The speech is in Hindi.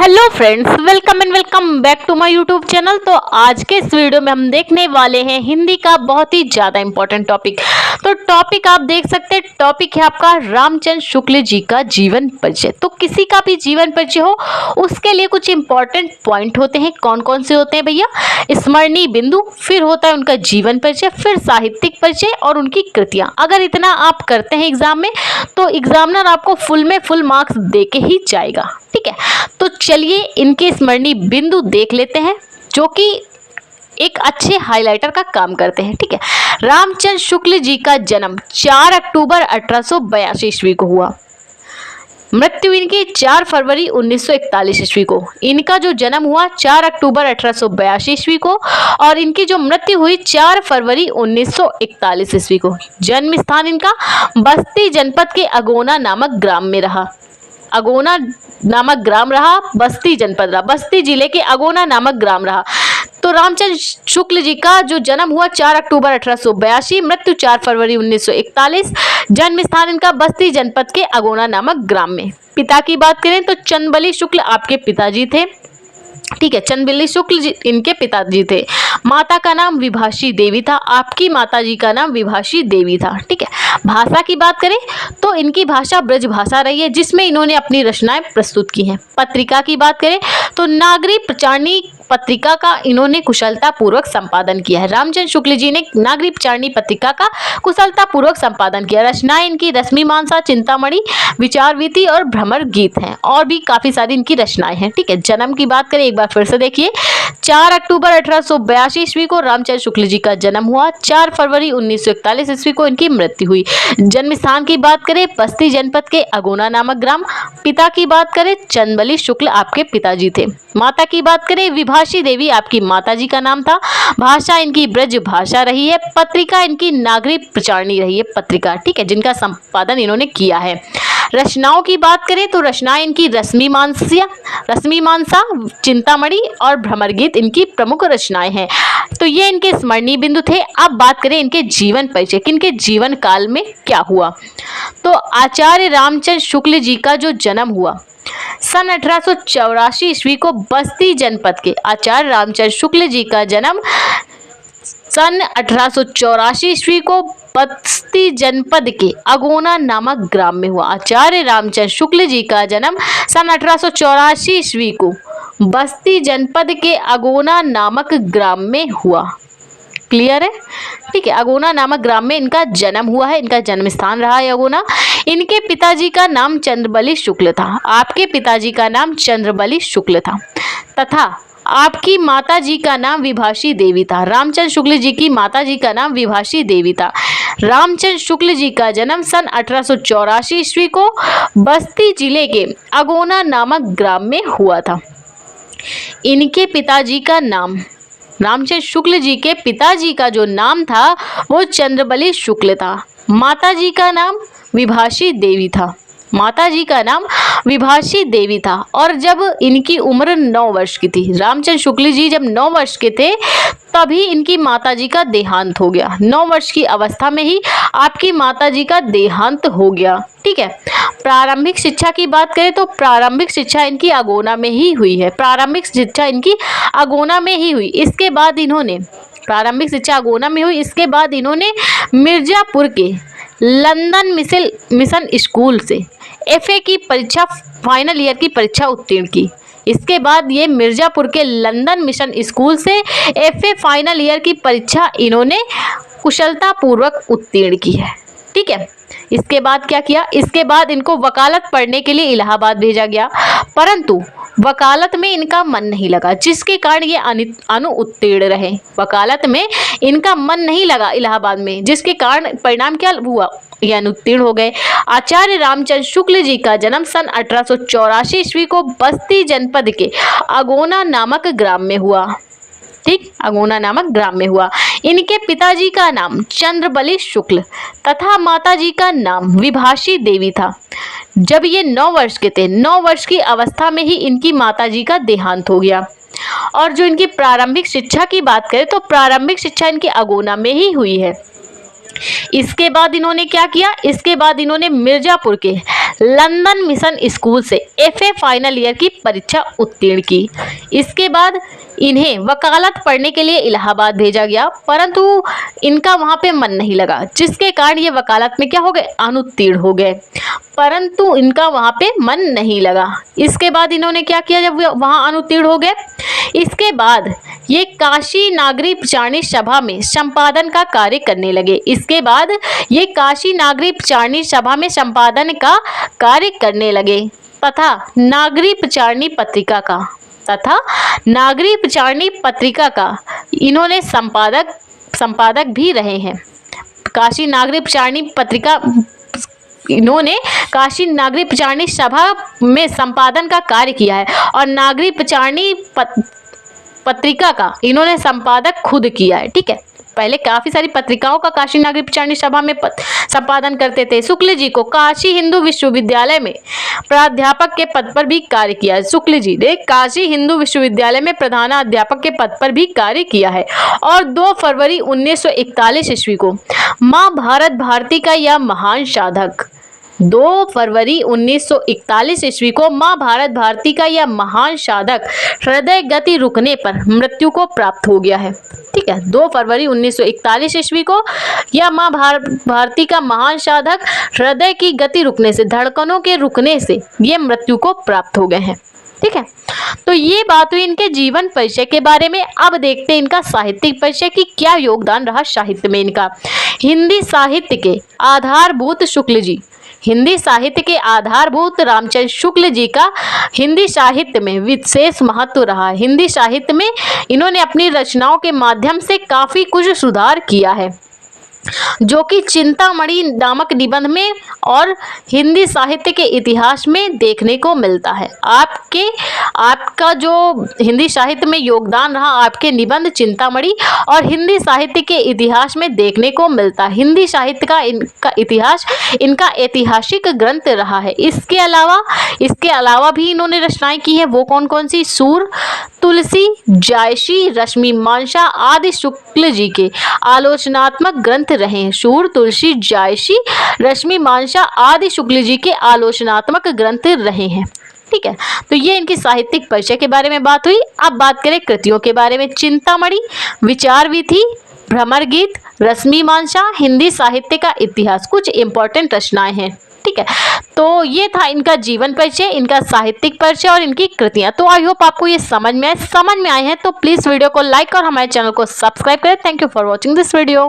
Hello friends, welcome and welcome back to my YouTube channel. तो आज के इस वीडियो में हम देखने वाले हैं हिंदी का बहुत ही ज़्यादा इंपॉर्टेंट टॉपिक। तो टॉपिक आप देख सकते हैं, टॉपिक है आपका रामचंद्र शुक्ल जी का जीवन परिचय। तो किसी का भी जीवन परिचय हो उसके लिए कुछ इंपॉर्टेंट पॉइंट होते हैं। कौन कौन से होते हैं भैया? स्मरणीय बिंदु, फिर होता है उनका जीवन परिचय, फिर साहित्यिक परिचय और उनकी कृतियाँ। अगर इतना आप करते हैं एग्जाम में तो एग्जामिनर आपको फुल में फुल मार्क्स दे के ही जाएगा। ठीक है, तो चलिए इनके स्मरणीय बिंदु देख लेते हैं जो कि एक अच्छे हाइलाइटर का काम करते हैं। ठीक है, रामचंद्र शुक्ल जी का जन्म 4 अक्टूबर 1882 ईस्वी को हुआ। मृत्यु इनकी 4 फरवरी 1941 ईस्वी को। इनका जो जन्म हुआ 4 अक्टूबर 1882 ईस्वी को और इनकी जो मृत्यु हुई 4 फरवरी 1941 ईस्वी को। जन्म स्थान इनका बस्ती जनपद के अगोना नामक ग्राम में रहा। अगोना नामक ग्राम रहा, बस्ती जनपद रहा, बस्ती जिले के अगोना नामक ग्राम रहा। तो रामचंद्र शुक्ल जी का जो जन्म हुआ 4 अक्टूबर 1882, मृत्यु 4 फरवरी 1941, जन्म स्थान इनका बस्ती जनपद के अगोना नामक ग्राम में। पिता की बात करें तो चंद्रबली शुक्ल आपके पिताजी थे। ठीक है, चंद्रबली शुक्ल जी इनके पिताजी थे। माता का नाम विभाषी देवी था, आपकी माताजी का नाम विभाषी देवी था। ठीक है, भाषा की बात करें तो इनकी भाषा ब्रज भाषा रही है जिसमें इन्होंने अपनी रचनाएं प्रस्तुत की हैं। पत्रिका की बात करें तो नागरिक प्रचारणी पत्रिका का इन्होंने कुशलता पूर्वक संपादन किया है। रामचंद्र शुक्ल जी ने नागरिक प्रचारणी पत्रिका का कुशलता पूर्वक संपादन किया। रचनाएं इनकी रश्मिमानसा, चिंतामणि, विचारवीति और भ्रमर गीत हैं और भी काफी सारी इनकी रचनाएं हैं। ठीक है, जन्म की बात करें एक बार फिर से देखिए, 4 अक्टूबर 1882 ईस्वी को रामचंद्र शुक्ल जी का जन्म हुआ। 4 फरवरी 1941 ईस्वी को इनकी मृत्यु हुई। जन्म स्थान की बात करें बस्ती जनपद के अगोना नामक ग्राम। पिता की बात करें चंद्रबली शुक्ल आपके पिताजी थे। माता की बात करें विभाषी देवी आपकी माताजी का नाम था। भाषा इनकी ब्रज भाषा रही है। पत्रिका इनकी नागरिक प्रचारणी रही है पत्रिका। ठीक है, जिनका संपादन इन्होंने किया है। रचनाओं की बात करें तो रचनाएं इनकी रश्मिमानसा, चिंतामणि और भ्रमर गीत इनकी प्रमुख रचनाएं हैं। तो ये इनके स्मरणीय बिंदु थे। अब बात करें इनके जीवन परिचय, इनके जीवन काल में क्या हुआ। तो आचार्य रामचंद्र शुक्ल जी का जो जन्म हुआ सन 1884 ईस्वी को बस्ती जनपद के आचार्य रामचंद्र शुक्ल जी का जन्म सन 1884 ईस्वी को बस्ती जनपद के अगोना नामक ग्राम में हुआ। आचार्य रामचंद्र शुक्ल जी का जन्म सन 1884 ईस्वी को बस्ती जनपद के अगोना नामक ग्राम में हुआ। क्लियर है? ठीक है, अगोना नामक ग्राम में इनका जन्म हुआ है, इनका जन्म स्थान रहा है अगोना। इनके पिताजी का नाम चंद्रबली शुक्ल था, आपके पिताजी का नाम चंद्रबली शुक्ल था तथा आपकी माताजी का नाम विभाषी देवी था। रामचंद्र शुक्ल जी की माताजी का नाम विभाषी देवी था। रामचंद्र शुक्ल जी का जन्म सन 1884 ईस्वी को बस्ती जिले के अगोना नामक ग्राम में हुआ था। इनके पिताजी का नाम, रामचंद्र शुक्ल जी के पिताजी का जो नाम था वो चंद्रबली शुक्ल था। माताजी का नाम विभाषी देवी था। माताजी का नाम विभाषी देवी था। और जब इनकी उम्र 9 वर्ष की थी, रामचंद्र शुक्ल जी जब 9 वर्ष के थे तभी इनकी माताजी का देहांत हो गया। 9 वर्ष की अवस्था में ही आपकी माताजी का देहांत हो गया। ठीक है, प्रारंभिक शिक्षा की बात करें तो प्रारंभिक शिक्षा इनकी अगोना में ही हुई है। प्रारंभिक शिक्षा इनकी अगोना में ही हुई। इसके बाद इन्होंने प्रारंभिक शिक्षा अगोना में हुई। इसके बाद इन्होंने मिर्जापुर के लंदन मिशन स्कूल से एफए की परीक्षा, फाइनल ईयर की परीक्षा उत्तीर्ण की। इसके बाद ये मिर्जापुर के लंदन मिशन स्कूल से एफए फाइनल ईयर की परीक्षा इन्होंने कुशलता पूर्वक उत्तीर्ण की है। ठीक है, इसके बाद क्या किया? इसके बाद इनको वकालत पढ़ने के लिए इलाहाबाद भेजा गया, परंतु वकालत में इनका मन नहीं लगा जिसके कारण ये अनुत्तीर्ण रहे। वकालत में इनका मन नहीं लगा इलाहाबाद में, जिसके कारण परिणाम क्या हुआ? ये अनुत्तीर्ण हो गए। आचार्य रामचंद्र शुक्ल जी का जन्म सन 1884 ईस्वी को बस्ती जनपद के अगोना नामक ग्राम में हुआ। ठीक, अगोना नामक ग्राम में हुआ। इनके पिताजी का नाम चंद्रबली शुक्ल तथा माताजी का नाम विभाषी देवी था। जब ये 9 वर्ष के थे, 9 वर्ष की अवस्था में ही इनकी माताजी का देहांत हो गया। और जो इनकी प्रारंभिक शिक्षा की बात करें तो प्रारंभिक शिक्षा इनकी अगोना में ही हुई है। इसके बाद इन्होंने क्या किया, इसके बाद इन्होंने मिर्जापुर के लंदन मिशन स्कूल से एफए फाइनल ईयर की परीक्षा उत्तीर्ण की। इसके बाद इन्हें वकालत पढ़ने के लिए इलाहाबाद भेजा गया, परंतु इनका वहां पे मन नहीं लगा, जिसके कारण ये वकालत में क्या हो गए, अनुत्तीर्ण हो गए, परंतु इनका वहां पे मन नहीं लगा। इसके बाद इन्होंने क्या किया जब वहां अनुत्तीर्ण हो गए, इसके बाद ये काशी नागरी प्रचारणी सभा में संपादन का कार्य करने लगे। इसके बाद ये काशी नागरी प्रचारणी सभा में संपादन का कार्य करने लगे तथा नागरी प्रचारणी पत्रिका का इन्होंने संपादक भी रहे हैं। काशी नागरी प्रचारणी पत्रिका इन्होंने काशी नागरी प्रचारणी सभा में संपादन का कार्य किया है और नागरी प्रचारणी पत्रिका का इन्होंने संपादक खुद किया है। ठीक है, पहले काफी सारी पत्रिकाओं का काशी नागरी प्रचारणी सभा में संपादन करते थे। शुक्ल जी को काशी हिंदू विश्वविद्यालय में प्राध्यापक के पद पर भी कार्य किया है। शुक्ल जी ने काशी हिंदू विश्वविद्यालय में प्रधानाध्यापक के पद पर भी कार्य किया है और 2 फरवरी 1941 ईस्वी को मां भारत भारती का यह महान साधक 2 फरवरी 1941 ईस्वी को मां भारत भारती का यह महान साधक हृदय गति रुकने पर मृत्यु को प्राप्त हो गया है। ठीक है, 2 फरवरी 1941 ईस्वी को यह मां भारती का महान साधक हृदय की गति रुकने से, धड़कनों के रुकने से ये मृत्यु को प्राप्त हो गए हैं। ठीक है, तो ये बात हुई इनके जीवन परिचय के बारे में। अब देखते हैं इनका साहित्यिक परिचय की क्या योगदान रहा साहित्य में इनका। हिंदी साहित्य के आधारभूत शुक्ल जी, हिंदी साहित्य के आधारभूत रामचंद्र शुक्ल जी का हिंदी साहित्य में विशेष महत्व रहा है। हिंदी साहित्य में इन्होंने अपनी रचनाओं के माध्यम से काफी कुछ सुधार किया है, जो कि चिंतामणि नामक निबंध में और हिंदी साहित्य के इतिहास में देखने को मिलता है। आपका जो हिंदी साहित्य में योगदान रहा, आपके निबंध चिंतामणि और हिंदी साहित्य के इतिहास में देखने को मिलता है। हिंदी साहित्य का इनका इतिहास इनका ऐतिहासिक ग्रंथ रहा है। इसके अलावा भी इन्होंने रचनाएं की है। वो कौन कौन सी? सूर, तुलसी, जायसी, रश्मि मानसा आदि शुक्ल जी के आलोचनात्मक ग्रंथ रहे हैं। सूर, तुलसी, जायसी, रश्मि मानसा आदि शुक्ल जी के आलोचनात्मक ग्रंथ रहे हैं। ठीक है, तो ये इनकी साहित्यिक परिचय के बारे में बात हुई। अब बात करें कृतियों के बारे में। चिंतामणि, विचार विधि, भ्रमर गीत, रश्मि मानसा, हिंदी साहित्य का इतिहास, कुछ इंपॉर्टेंट रचनाएं हैं। ठीक है, तो ये था इनका जीवन परिचय, इनका साहित्यिक परिचय और इनकी कृतियां। तो आई होप आपको ये समझ में आए हैं। तो प्लीज वीडियो को लाइक और हमारे चैनल को सब्सक्राइब करें। Thank you for watching this video.